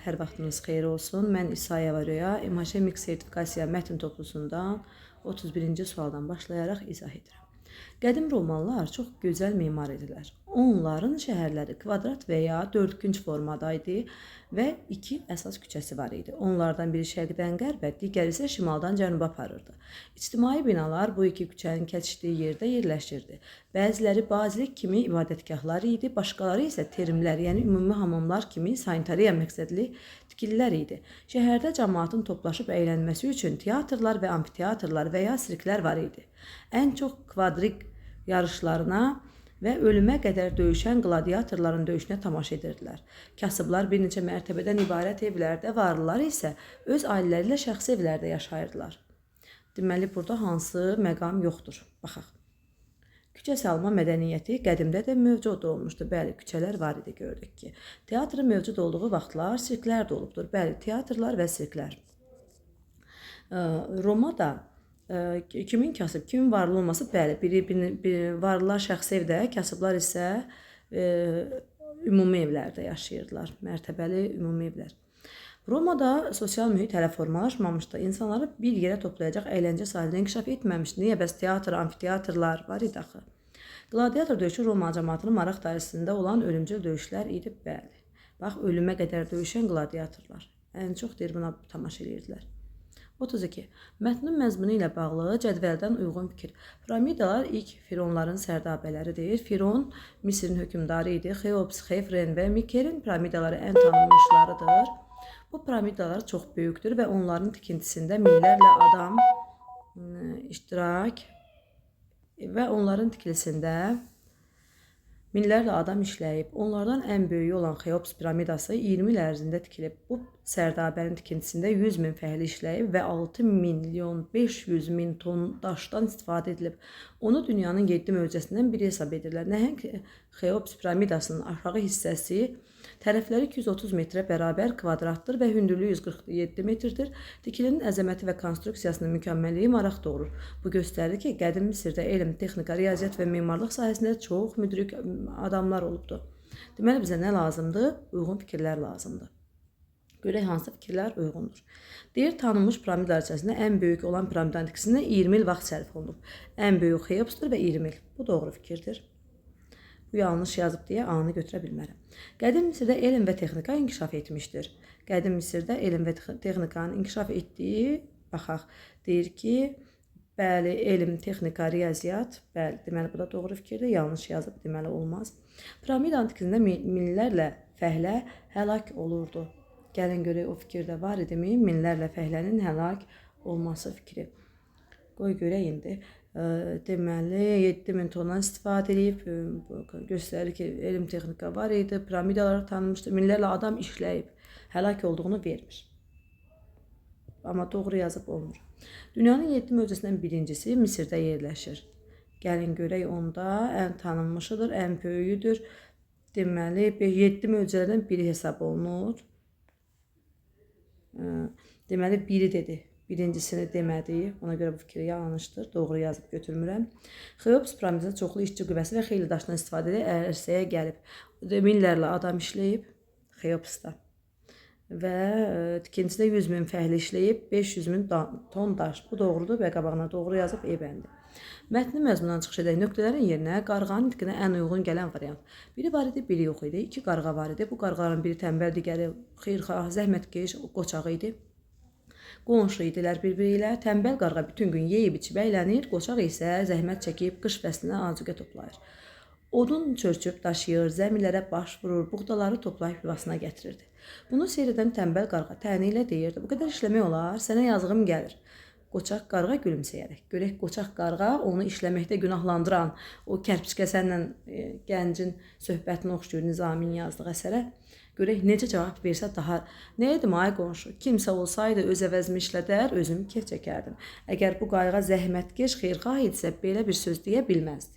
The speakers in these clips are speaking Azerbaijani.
Hər vaxtınız xeyir olsun. Mən İsayeva Röya, MHŞ sertifikasiya mətn toplusundan 31-ci sualdan başlayaraq izah edirəm. Qədim romalılar çox gözəl memar idilər. Onların şəhərləri kvadrat və ya dördkünc formada idi və iki əsas küçəsi var idi. Onlardan biri şərqdən qərbə, digəri isə şimaldan cənuba aparırdı. İctimai binalar bu iki küçənin kəsişdiyi yerdə yerləşirdi. Bəziləri bazilik kimi ibadətgahlar idi, başqaları isə termlər, yəni ümumi hamamlar kimi sanitariya məqsədli tikililər idi. Şəhərdə cəmaatın toplaşıb əylənməsi üçün teatrlar və amfiteatrlar və ya sirklər var idi. Ən çox kvadrik yarışlarına və ölümə qədər döyüşən qladiatorların döyüşünə tamaşa edirdilər. Kasıblar bir neçə mərtəbədən ibarət evlərdə, varlılar isə öz ailələri ilə şəxsi evlərdə yaşayırdılar. Deməli, burada hansı məqam yoxdur? Baxaq. Küçə salma mədəniyyəti qədimdə də mövcud olmuşdu. Bəli, küçələr var idi, gördük ki. Teatrın mövcud olduğu vaxtlar sirklər də olubdur. Bəli, teatrlar və sirklər. Romada kimin kasıb, kimin varlı olması, bəli, biri varlılar şəxsi evdə, kasıblar isə ümumi evlərdə yaşayırdılar, mərtəbəli ümumi evlər. Romada sosial mühit hələ formalaşmamışdı, insanları bir yerə toplayacaq əyləncə sahilində inkişaf etməmişdi. Niyə? Bəs teatr, amfiteatrlar var idi axı. Qladiator döyüşü Roma cəmaatının maraq dairəsində olan ölümcül döyüşlər idi, bəli. Bax, ölümə qədər döyüşən qladiatorlar. Ən çox deyir, buna tamaşa edirdilər. 32. Mətnin məzmunu ilə bağlı cədvəldən uyğun fikir. Piramidalar ilk fironların sərdabələrdir. Firon Misirin hökmdarı idi. Xeops, Xefren və Mikerin piramidaları ən tanınmışlarıdır. Bu piramidalar çox böyükdür və onların tikintisində minlərlə adam iştirak və onların tikilisində minlərlə adam işləyib. Onlardan ən böyüyü olan Xeops piramidası 20 il ərzində tikilib. Bu sərdabənin tikintisində 100.000 fəhli işləyib və 6.500.000 ton daşdan istifadə edilib. Onu dünyanın 7 möcüzəsindən biri hesab edirlər. Nəhəng Xeops piramidasının aşağı hissəsi tərəfləri 230 metrə bərabər kvadratdır və hündürlüyü 147 metrdir. Tikilinin əzəməti və konstruksiyasının mükəmməlliyi maraq doğurur. Bu göstərir ki, qədim Misirdə elm, texnika, riyaziyyat və memarlıq sahəsində çox müdrik adamlar olubdur. Deməli, bizə nə lazımdır? Uyğun fikirlər lazımdır. Görək hansı fikirlər uyğundur. Deyir, tanınmış piramidalar içərisində ən böyük olan piramidanın tikisində 20 il vaxt sərf olunub. Ən böyük Xeopsdur və 20 il. Bu doğru fikirdir. Bu yanlış yazıb deyə A-nı götürə bilmərəm. Qədim Misirdə elm və texnika inkişaf etmişdir. Qədim Misirdə elm və texnikanın inkişaf etdiyi, baxaq, deyir ki, bəli, elm, texnika, riyaziyyat, bəli, deməli, bu da doğru fikirdir, yanlış yazıb, deməli, olmaz. Piramidanın tikisində minlərlə fəhlə həlak olurdu. Gəlin görək, o fikirdə var idimi? Minlərlə fəhlənin həlak olması fikri. Qoy görək indi. Deməli, 7.000 tondan istifadə edib, göstərir ki, elm, texnika var idi, piramidalar tanınmışdı, minlərlə adam işləyib, həlak olduğunu vermir. Amma doğru yazıb olmur. Dünyanın 7 möcüzəsindən birincisi Misirdə yerləşir. Gəlin görək, onda ən tanınmışıdır, ən böyüyüdür. Deməli, 7 möcüzələrdən biri hesab olunur. Deməli, biri dedi. Birincisini demədi. Ona görə bu fikri yanlışdır. Doğru yazıb götürmürəm. Xeops piramidasında çoxlu işçi qüvvəsi və xeyli daşdan istifadə edib ərsəyə gəlib. Minlərlə adam işləyib Xeopsda. Və tikintisində 100.000 fəhli işləyib, 500.000 ton daş. Bu doğrudur və qabağına doğru yazıb E-bəndi. Mətnin məzmunundan çıxış edək. Nöqtələrin yerinə qarğanın nitqinə ən uyğun gələn variant. Biri var idi, biri yox idi. 2 qarğa var idi. Bu qarğaların biri tənbəl, digəri xeyirxah, zəhmətkeş, qoçaq idi. Qonşu idilər bir-biri ilə. Tənbəl qarğa bütün gün yeyib içib əylənir, qoçaq isə zəhmət çəkib qış fəslinə azuqə toplayır. Odun çörçüb daşıyır, zəmilərə baş vurur, buğdaları toplayıb yuvasına gətirirdi. Bunu seyr edən tənbəl qarğa təni ilə deyirdi: "Bu qədər işləmək olar, sənə yazığım gəlir." Qoçaq qarğa gülümsəyərək, görək qoçaq qarğa onu işləməkdə günahlandıran o kərpiçkəsənlə gəncin söhbətini oxşuyur Nizamin yazdığı əsərə. Görək necə cavab versə daha. Nə edim ay qonşu? Kimsə olsaydı öz əvəzimi işlədər, özüm kef çəkərdim. Əgər bu qayğa zəhmətkeş, xeyirxah idisə belə bir söz deyə bilməzdi.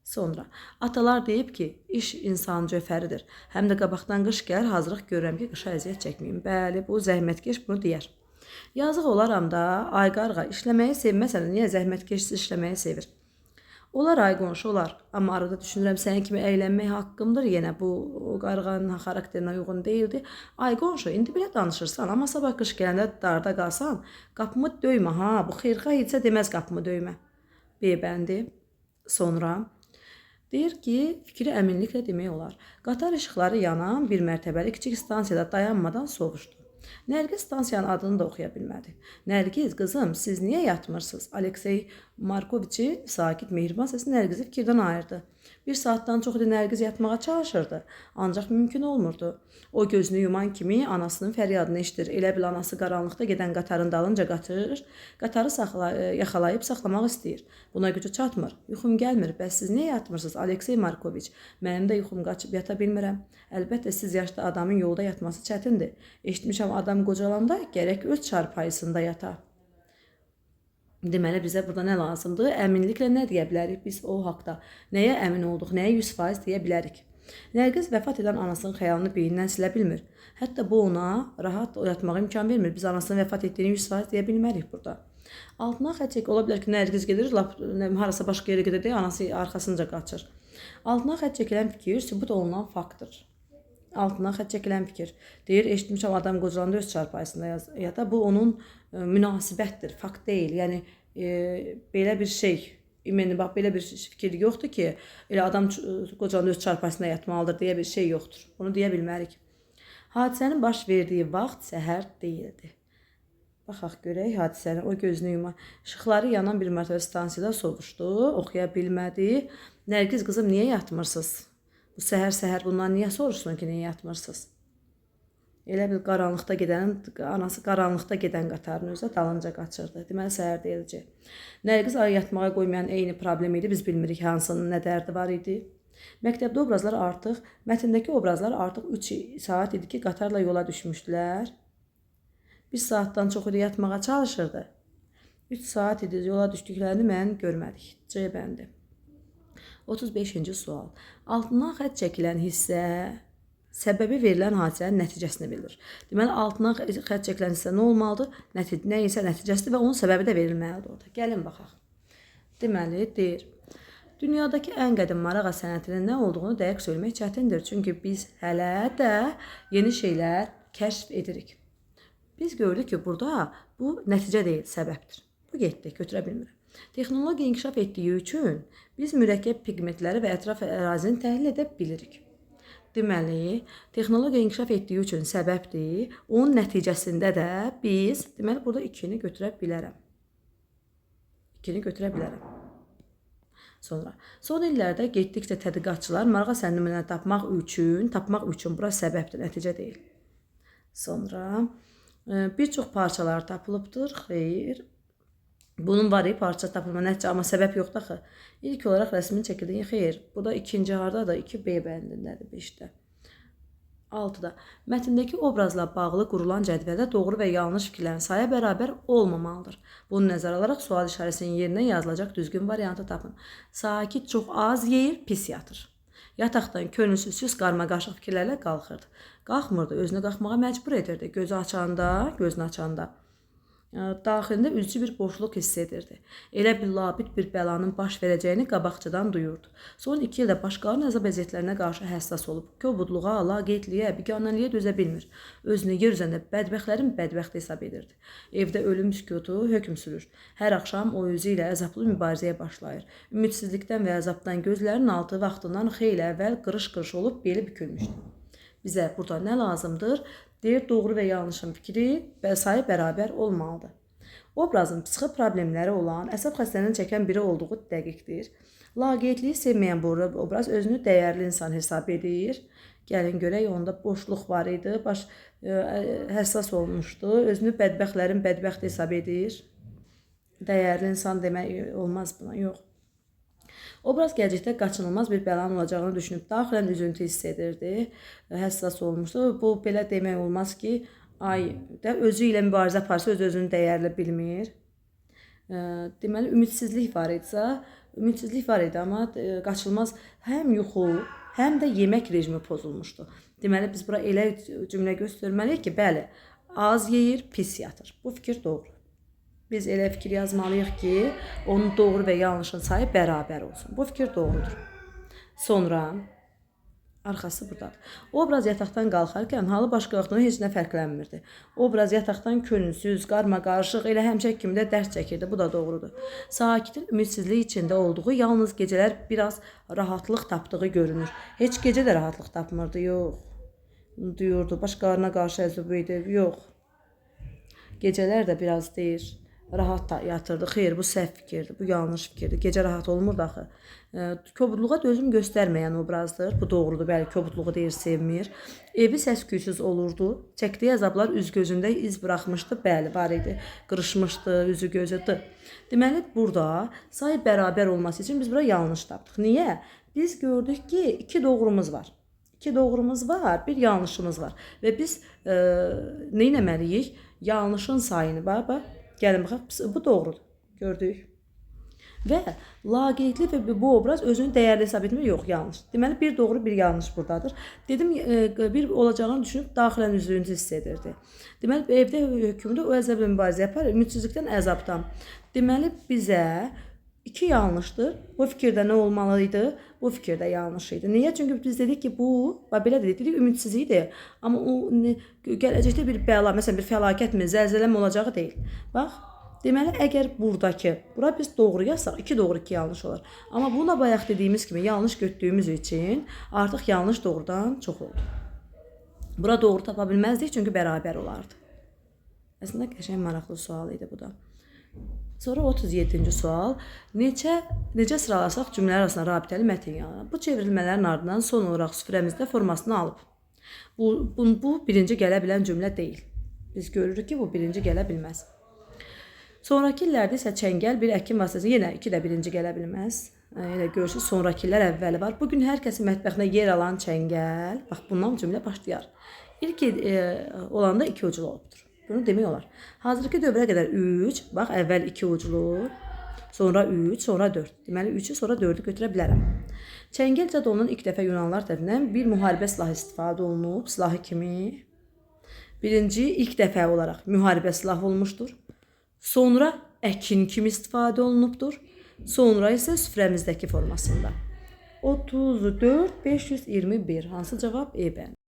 Sonra, atalar deyib ki, iş insan cöfəridir. Həm də qabaqdan qış gəlir, hazırlıq görürəm ki, qışa əziyyət çəkməyim. Bəli, bu zəhmətkeş bunu deyər. Yazıq olaram da, ay qarğa, işləməyi sevməsən, niyə zəhmətkeşsiz işləməyi sevir? Olar ay qonşu olar. Amma arada düşünürəm sənin kimi əylənmək haqqımdır. Yenə bu qarğanın xarakterinə uyğun deyildi. Ay qonşu, indi belə danışırsan, amma sabah qış gələndə darda qalsan, qapımı döymə ha. Bu xeyirxah etsə deməz qapımı döymə. Beybəndi. Sonra deyir ki, fikri əminliklə demək olar. Qatar işıqları yanan bir mərtəbəli kiçik stansiyada dayanmadan soruşdu. Nərgiz stansiyanın adını da oxuya bilmədi. Nərgiz, qızım, siz niyə yatmırsınız? Aleksey Markoviçi sakit, mehriban səsi Nərgizi fikirdən ayırdı. Bir saatdan çox idi Nərgiz yatmağa çalışırdı, ancaq mümkün olmurdu. O gözünü yuman kimi anasının fəryadını eşidir. Elə bil anası qaranlıqda gedən qatarın dalınca qaçır, qatarı yaxalayıb saxlamaq istəyir. Buna gücü çatmır. Yuxum gəlmir. Bəs siz niyə yatmırsınız, Aleksey Markoviç? Mənim də yuxum qaçıb yata bilmirəm. Əlbəttə siz yaşlı adamın yolda yatması çətindir. Eşitmişəm adam qocalanda gərək öz çarpayısında yata. Deməli bizə burada nə lazımdır? Əminliklə nə deyə bilərik biz o haqda? Nəyə əmin olduq, nəyə 100% deyə bilərik? Nərgiz vəfat edən anasının xəyalını beynindən silə bilmir. Hətta bu ona rahat oyatmağa imkan vermir. Biz anasının vəfat etdiyini 100% deyə bilmərik burada. Altına xətt çək, ola bilər ki, Nərgiz gedir, harasa başqa yerə gedir deyə anası arxasınca qaçır. Altına xətt çəkilən fikir sübut olunan faktdır. Altına xətt çəkilən fikir. Deyir, eşitmişəm adam qocalanda öz çarpayısında yata. Bu onun münasibətdir, fakt deyil. Yəni belə bir şey, bax belə bir fikir yoxdur ki, elə adam qocalanda öz çarpayısında yatmalıdır deyə bir şey yoxdur. Bunu deyə bilmərik. Hadisənin baş verdiyi vaxt səhər deyildi. Baxaq görək hadisəni, o gözünü yuma. İşıqları yanan bir mərtəbə stansiyada soruşdu, oxuya bilmədi. Nərgiz, qızım, niyə yatmırsınız? Bu səhər bundan niyə soruşsun ki, niyə yatmırsınız? Elə bil anası qaranlıqda gedən qatarın özə dalınca qaçırdı. Deməli səhər deyiləcək. Nərgiz ayı yatmağa qoymayan eyni problem idi. Biz bilmirik hansının nə dərdi var idi. Məktəbdə mətndəki obrazlar artıq 3 saat idi ki, qatarla yola düşmüşdülər. 1 saatdan çox idi yatmağa çalışırdı. 3 saat idi yola düşdüklərini mən görmədik. C bəndi. 35-ci sual. Altından xətt çəkilən hissə səbəbi verilən hadisənin nəticəsini bilir. Deməli, altından xətt çəkilən hissə nə olmalıdır? Nə isə nəticəsidir və onun səbəbi də verilməlidir orada. Gəlin baxaq. Deməli, deyir, dünyadakı ən qədim marağa sənətinin nə olduğunu dəqiq söyləmək çətindir. Çünki biz hələ də yeni şeylər kəşf edirik. Biz gördük ki, burada bu nəticə deyil, səbəbdir. Bu getdi, götürə bilmirəm. Texnologiya inkişaf etdiyi üçün biz mürəkkəb pigmentləri və ətraf ərazini təhlil edə bilirik. Deməli, texnologiya inkişaf etdiyi üçün səbəbdir. Onun nəticəsində də biz, deməli, burada 2-ni götürə bilərəm. 2-ni götürə bilərəm. Sonra, son illərdə getdikcə tədqiqatçılar marağa sənəmini tapmaq üçün bura səbəbdir, nəticə deyil. Sonra, bir çox parçalar tapılıbdır, xeyr. Bunun var parça tapılma nəticə, amma səbəb yoxdur axı. İlk olaraq rəsmin çəkildiyi xeyr. Bu da ikinci hardadır, 2B bəndindədir, 5-də. 6-da. Mətndəki obrazla bağlı qurulan cədvəldə doğru və yanlış fikirlərin sayı bərabər olmamalıdır. Bunu nəzərə alaraq sual işarəsinin yerinə yazılacaq düzgün variantı tapın. Sakit çox az yeyir, pis yatır. Yataqdan könülsüz qarma-qarışıq fikirlərlə qalxırdı. Qalxmırdı, özünü qalxmağa məcbur edirdi. Gözünü açanda. Daxilində üzücü bir boşluq hiss edirdi. Elə bir labid bir bəlanın baş verəcəyini qabaqcadan duyurdu. Son 2 ildə başqalarının əzab əziyyətlərinə qarşı həssas olub. Kobudluğa, laqeydliyə, biganəliyə dözə bilmir. Özünü yer üzərində bədbəxtlərin bədbəxti hesab edirdi. Evdə ölüm sükutu hökm sürür. Hər axşam o özü ilə əzablı mübarizəyə başlayır. Ümidsizlikdən və əzabdan gözlərinin altı vaxtından xeyli əvvəl qırış-qırış olub beli bükülmüşdü. Bizə burada nə lazımdır? Deyir, doğru və yanlışın fikri və sayı bərabər olmalıdır. Obrazın psixi problemləri olan, əsəb xəstəliyini çəkən biri olduğu dəqiqdir. Laqeydliyi sevməyən bu obraz özünü dəyərli insan hesab edir. Gəlin görək, onda boşluq var idi, həssas olmuşdu, özünü bədbəxtlərin bədbəxti hesab edir. Dəyərli insan demək olmaz buna, yox. Obraz gələcəkdə qaçınılmaz bir bəlanın olacağını düşünüb daxilən üzüntü hiss edirdi, həssas olmuşdu. Bu belə demək olmaz ki, özü ilə mübarizə aparsa özünü dəyərli bilmir. Deməli, ümidsizlik var idi, amma qaçılmaz həm yuxu, həm də yemək rejimi pozulmuşdu. Deməli, biz bura elə cümlə göstərməliyik ki, bəli, az yeyir, pis yatır. Bu fikir doğru. Biz elə fikir yazmalıyıq ki, onun doğru və yanlışın sayı bərabər olsun. Bu fikir doğrudur. Sonra arxası buradadır. Obraz yataqdan qalxarkən halı başqa vaxtdan heç nə fərqlənmirdi. Obraz yataqdan könülsüz, qarma-qarışıq, elə həmişək kimi də dərs çəkirdi. Bu da doğrudur. Sakitin ümidsizlik içində olduğu, yalnız gecələr biraz rahatlıq tapdığı görünür. Heç gecə də rahatlıq tapmırdı, yox. Duyurdu, başqalarına qarşı əzub idi, yox. Gecələr də biraz deyir, rahat yatırdı. Xeyr, bu səhv fikirdir, bu yanlış fikirdir. Gecə rahat olmurdu axı. Kobudluğa dözüm göstərməyən obrazdır. Bu doğrudur, bəli, kobudluğu deyir, sevmir. Evi səs-küysüz olurdu. Çəkdiyi əzablar üz gözündə iz buraxmışdı. Bəli, var idi. Qırışmışdı, üzü gözüdü. Deməli, burada sayı bərabər olması üçün biz bura yanlış tapdıq. Niyə? Biz gördük ki, iki doğrumuz var. İki doğrumuz var, bir yanlışımız var. Və biz nə etməliyik? Yanlışın sayını, bax, gəlin baxaq, bu doğrudur. Gördük. Və laqeydli və bu obraz özünü dəyərli hesab etmir, yox, yanlış. Deməli, bir doğru, bir yanlış buradadır. Dedim, bir olacağını düşünüb daxilən üzlüyünü hiss edirdi. Deməli, evdə hökmündə o əzabla mübarizə yapar, ümidsizlikdən əzabdan. Deməli, bizə iki yanlışdır. Bu fikirdə nə olmalıydı? Bu fikirdə yanlış idi. Niyə? Çünki biz dedik ki, bu, belə dedik, ümidsizlikdir. Amma o gələcəkdə bir bəla, məsələn, bir fəlakətmi, zəlzələmi olacağı deyil. Bax, deməli, əgər buradakı, bura biz doğru yazsaq, iki doğru, iki yanlış olar. Amma buna bayaq dediyimiz kimi yanlış götürdüyümüz üçün artıq yanlış doğrudan çox oldu. Bura doğru tapa bilməzdik, çünki bərabər olardı. Əslində, qəşəng maraqlı sual idi bu da. Sonra 37-ci sual. Necə sıralasaq cümlələr arasında rabitəli mətn yaranır? Bu çevrilmələrin ardından son olaraq süfrəmizdə formasını alıb. Bu birinci gələ bilən cümlə deyil. Biz görürük ki, bu birinci gələ bilməz. Sonrakı illərdə isə çəngəl bir əkin vasitəsi, yenə iki də birinci gələ bilməz. Yenə görürsünüz, sonrakı illər əvvəli var. Bugün hər kəsin mətbəxində yer alan çəngəl, bax, bundan cümlə başlayar. İlk olanda iki uclu olubdur. Bunu demək olar. Hazırki dövrə qədər 3, bax, əvvəl 2 uclu, sonra 3, sonra 4. Deməli, 3-ü sonra 4-ü götürə bilərəm. Çəngəl icad olunan ilk dəfə Yunanlılar tərəfindən bir müharibə silahı istifadə olunub, silahı kimi. Birinci, ilk dəfə olaraq müharibə silahı olmuşdur. Sonra əkin kimi istifadə olunubdur. Sonra isə süfrəmizdəki formasında. 34 521. Hansı cavab? E bən.